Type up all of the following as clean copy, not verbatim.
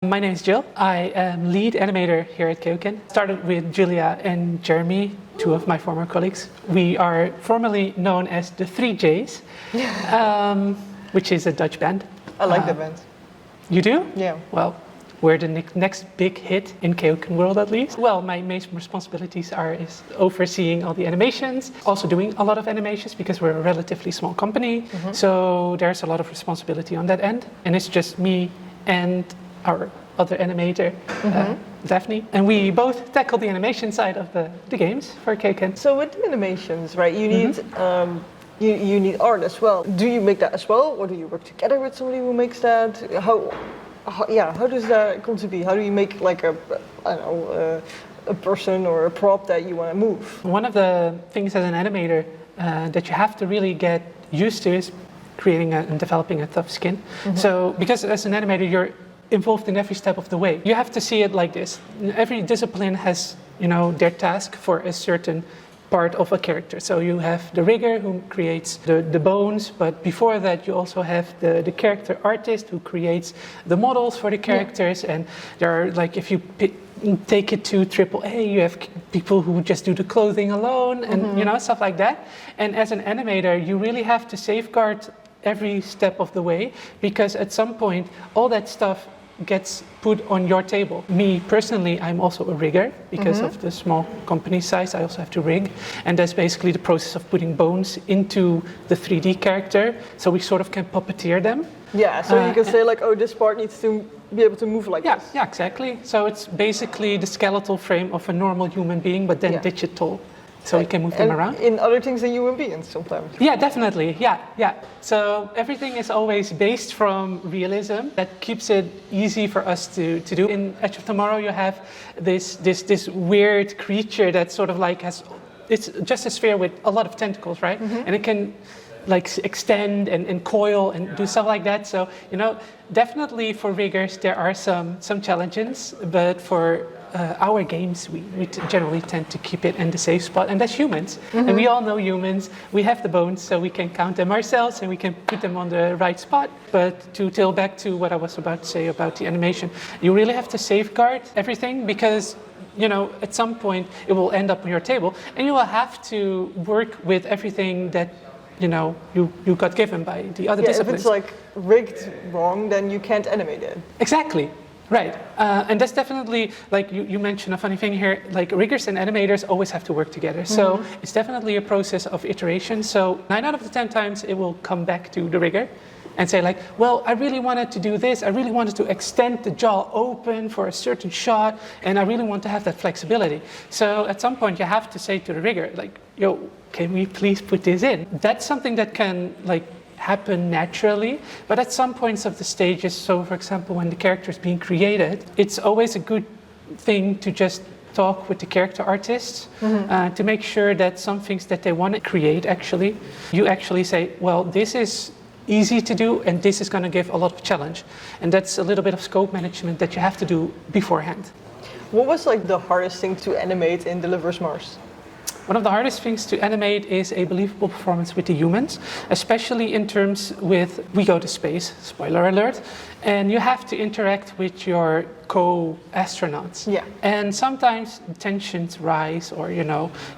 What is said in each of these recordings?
My name is Jill. I am lead animator here at Keoken. Started with Julia and Jeremy, two of my former colleagues. We are formerly known as the 3Js, which is a Dutch band. I like the band. You do? Yeah. Well, we're the next big hit in Keoken world, at least. Well, my main responsibilities is overseeing all the animations, also doing a lot of animations because we're a relatively small company. Mm-hmm. So there's a lot of responsibility on that end. And it's just me and our other animator, Daphne. And we both tackle the animation side of the games for Keoken. So with the animations, right, you need you need art as well. Do you make that as well, or do you work together with somebody who makes that? How does that come to be? How do you make like a person or a prop that you want to move? One of the things as an animator that you have to really get used to is creating and developing a tough skin. Mm-hmm. So because as an animator you're involved in every step of the way. You have to see it like this. Every discipline has, their task for a certain part of a character. So you have the rigger who creates the bones, but before that you also have the character artist who creates the models for the characters. Yeah. And there are, like, if you take it to AAA, you have people who just do the clothing alone and stuff like that. And as an animator, you really have to safeguard every step of the way, because at some point all that stuff gets put on your table. Me personally, I'm also a rigger because of the small company size. I also have to rig, and that's basically the process of putting bones into the 3D character, so we sort of can puppeteer them. Yeah, so you can say like, oh, this part needs to be able to move like this. Yeah, exactly. So it's basically the skeletal frame of a normal human being, but then digital. So we can move them around. In other things than human beings sometimes. Yeah, definitely. Yeah. So everything is always based from realism. That keeps it easy for us to do. In Edge of Tomorrow, you have this weird creature that sort of like it's just a sphere with a lot of tentacles, right? Mm-hmm. And it can like extend and coil and do stuff like that. So, definitely for riggers, there are some challenges, but for our games, we generally tend to keep it in the safe spot, and that's humans. And we all know humans. We have the bones, so we can count them ourselves and we can put them on the right spot. But to tail back to what I was about to say about the animation, you really have to safeguard everything, because at some point it will end up on your table, and you will have to work with everything that you got given by the other disciplines. If it's like rigged wrong, then you can't animate it. Exactly. Right, and that's definitely, like you mentioned a funny thing here, like riggers and animators always have to work together. So it's definitely a process of iteration. So 9 out of the 10 times it will come back to the rigger and say like, well, I really wanted to do this. I really wanted to extend the jaw open for a certain shot, and I really want to have that flexibility. So at some point you have to say to the rigger, like, yo, can we please put this in? That's something that can happen naturally, but at some points of the stages, so for example when the character is being created, it's always a good thing to just talk with the character artists to make sure that some things that they want to create, you actually say, well, this is easy to do and this is going to give a lot of challenge, and that's a little bit of scope management that you have to do beforehand. What was like the hardest thing to animate in Delivers Mars? One of the hardest things to animate is a believable performance with the humans, especially in terms with, we go to space, spoiler alert, and you have to interact with your co-astronauts. Yeah. And sometimes tensions rise, or you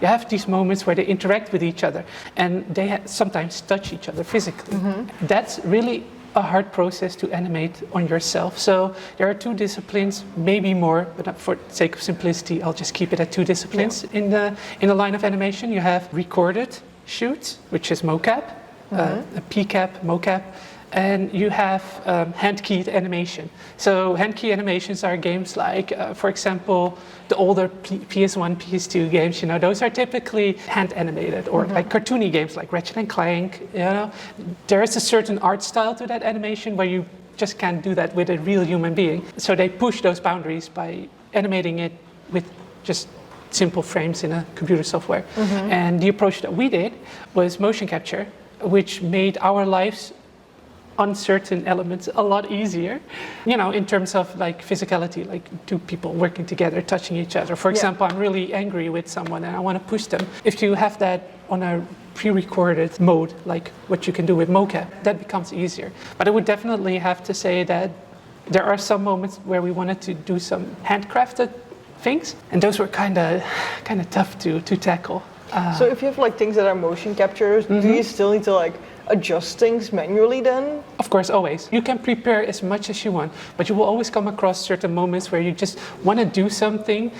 have these moments where they interact with each other and they sometimes touch each other physically. That's really a hard process to animate on yourself. So there are 2 disciplines, maybe more, but for the sake of simplicity, I'll just keep it at 2 disciplines in the line of animation. You have recorded shoot, which is mocap, a PCAP, mocap, and you have hand-keyed animation. So hand-key animations are games like, for example, the older PS1, PS2 games, those are typically hand-animated, or like cartoony games like Ratchet and Clank, There is a certain art style to that animation where you just can't do that with a real human being. So they push those boundaries by animating it with just simple frames in a computer software. And the approach that we did was motion capture, which made our lives on certain elements a lot easier, in terms of like physicality, like 2 people working together, touching each other. For example, I'm really angry with someone and I want to push them. If you have that on a pre-recorded mode, like what you can do with mocap, that becomes easier. But I would definitely have to say that There are some moments where we wanted to do some handcrafted things, and those were kind of tough to tackle. So if you have like things that are motion captures, do you still need to like adjust things manually then? Of course, always. You can prepare as much as you want, but you will always come across certain moments where you just want to do something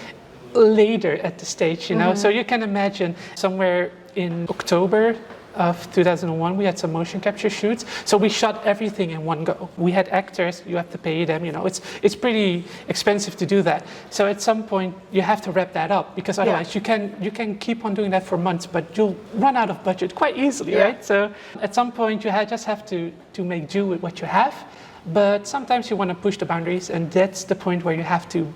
later at the stage, you know? So you can imagine somewhere in October of 2001, we had some motion capture shoots. So we shot everything in one go. We had actors, you have to pay them, you know, it's pretty expensive to do that. So at some point you have to wrap that up, because otherwise you can keep on doing that for months, but you'll run out of budget quite easily, right? So at some point you just have to make do with what you have, but sometimes you want to push the boundaries, and that's the point where you have to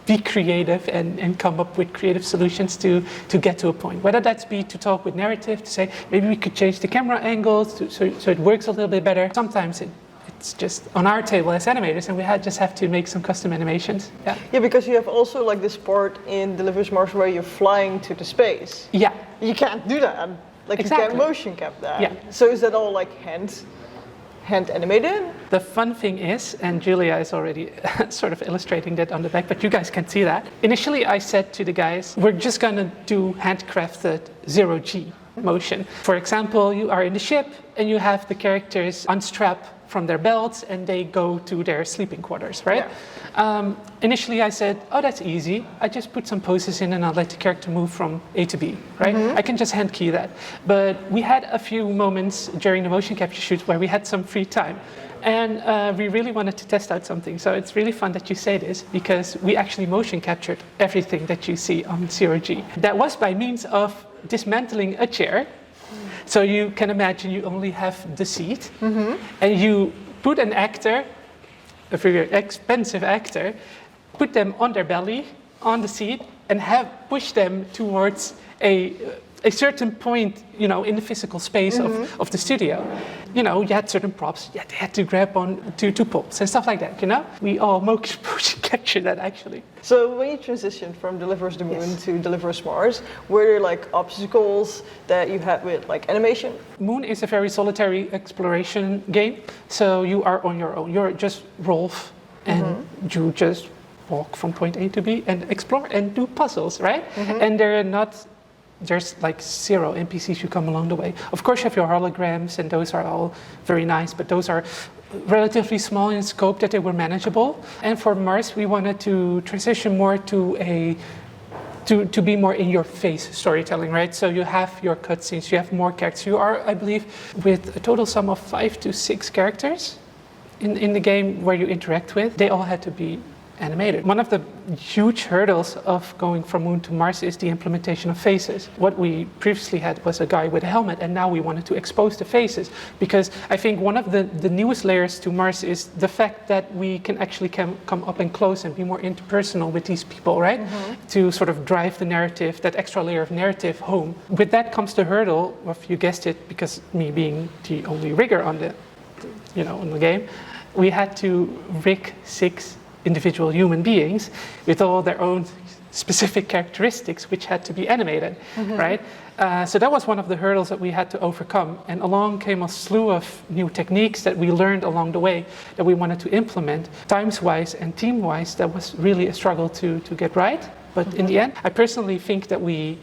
be creative and come up with creative solutions to get to a point. Whether that's be to talk with narrative, to say maybe we could change the camera angles so it works a little bit better. Sometimes it's just on our table as animators, and we just have to make some custom animations. Yeah, because you have also like this part in Delivers Mars where you're flying to the space. Yeah. You can't do that. Like you can't motion cap that. Yeah. So is that all like hand animated? The fun thing is, and Julia is already sort of illustrating that on the back, but you guys can see that. Initially I said to the guys, we're just gonna do handcrafted 0G motion. For example, you are in the ship and you have the characters unstrap from their belts and they go to their sleeping quarters, right? Yeah. Initially I said, oh, that's easy. I just put some poses in and I'll let the character move from A to B, right? I can just hand key that. But we had a few moments during the motion capture shoots where we had some free time. And we really wanted to test out something. So it's really fun that you say this, because we actually motion captured everything that you see on 0G. That was by means of dismantling a chair. So you can imagine you only have the seat, and you put an actor, a very expensive actor, put them on their belly, on the seat, and push them towards a certain point, you know, in the physical space of the studio. You know, you had certain props, they had to grab on to poles and stuff like that, you know? We all motion capture that, actually. So when you transitioned from Delivers the Moon to Delivers Mars, were there like obstacles that you had with like animation? Moon is a very solitary exploration game, so you are on your own. You're just Rolf, and you just walk from point A to B and explore and do puzzles, right? And there's like 0 NPCs you come along the way. Of course you have your holograms, and those are all very nice, but those are relatively small in scope that they were manageable. And for Mars we wanted to transition more to be more in your face storytelling, right? So you have your cutscenes, you have more characters. You are, I believe, with a total sum of 5 to 6 characters in the game where you interact with. They all had to be animated. One of the huge hurdles of going from Moon to Mars is the implementation of faces. What we previously had was a guy with a helmet, and now we wanted to expose the faces, because I think one of the newest layers to Mars is the fact that we can actually come up and close and be more interpersonal with these people, right? To sort of drive the narrative, that extra layer of narrative home. With that comes the hurdle of, you guessed it, because me being the only rigger on the game, we had to rig 6 individual human beings with all their own specific characteristics, which had to be animated, right? So that was one of the hurdles that we had to overcome. And along came a slew of new techniques that we learned along the way that we wanted to implement. Times-wise and team-wise, that was really a struggle to get right. But in the end, I personally think that we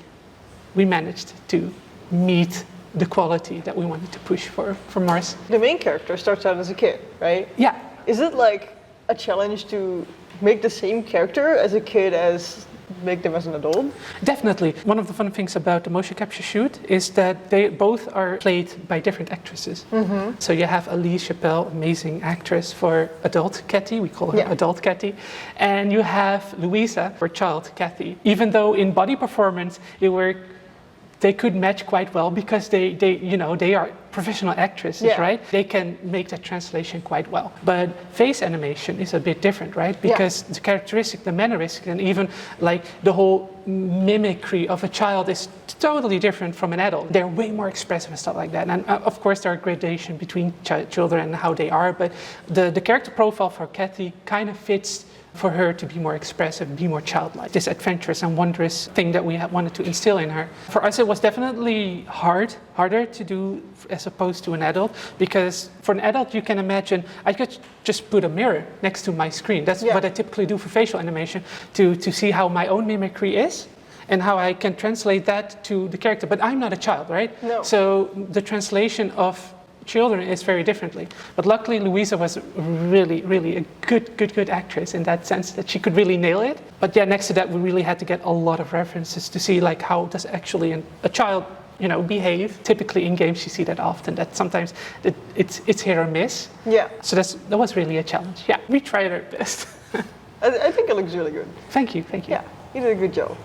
managed to meet the quality that we wanted to push for Mars. The main character starts out as a kid, right? Yeah. Is it like a challenge to make the same character as a kid as make them as an adult? Definitely. One of the fun things about the motion capture shoot is that they both are played by different actresses. So you have Elise Chappelle, amazing actress for adult Cathy, we call her adult Cathy, and you have Louisa for child Cathy. Even though in body performance they could match quite well, because they are professional actresses, right? They can make that translation quite well. But face animation is a bit different, right? Because the characteristic, the manneristic, and even like the whole mimicry of a child is totally different from an adult. They're way more expressive and stuff like that. And of course there are gradations between children and how they are, but the character profile for Cathy kind of fits for her to be more expressive, be more childlike, this adventurous and wondrous thing that we wanted to instill in her. For us, it was definitely harder to do as opposed to an adult, because for an adult, you can imagine, I could just put a mirror next to my screen. That's what I typically do for facial animation, to see how my own mimicry is and how I can translate that to the character. But I'm not a child, right? No. So the translation of children is very differently. But luckily, Louisa was really a good actress in that sense, that she could really nail it. But yeah, next to that, we really had to get a lot of references to see like how does actually a child, behave. Typically in games, you see that often, that sometimes it's hit or miss. Yeah. So that was really a challenge. Yeah, we tried our best. I think it looks really good. Thank you. Yeah, you did a good job.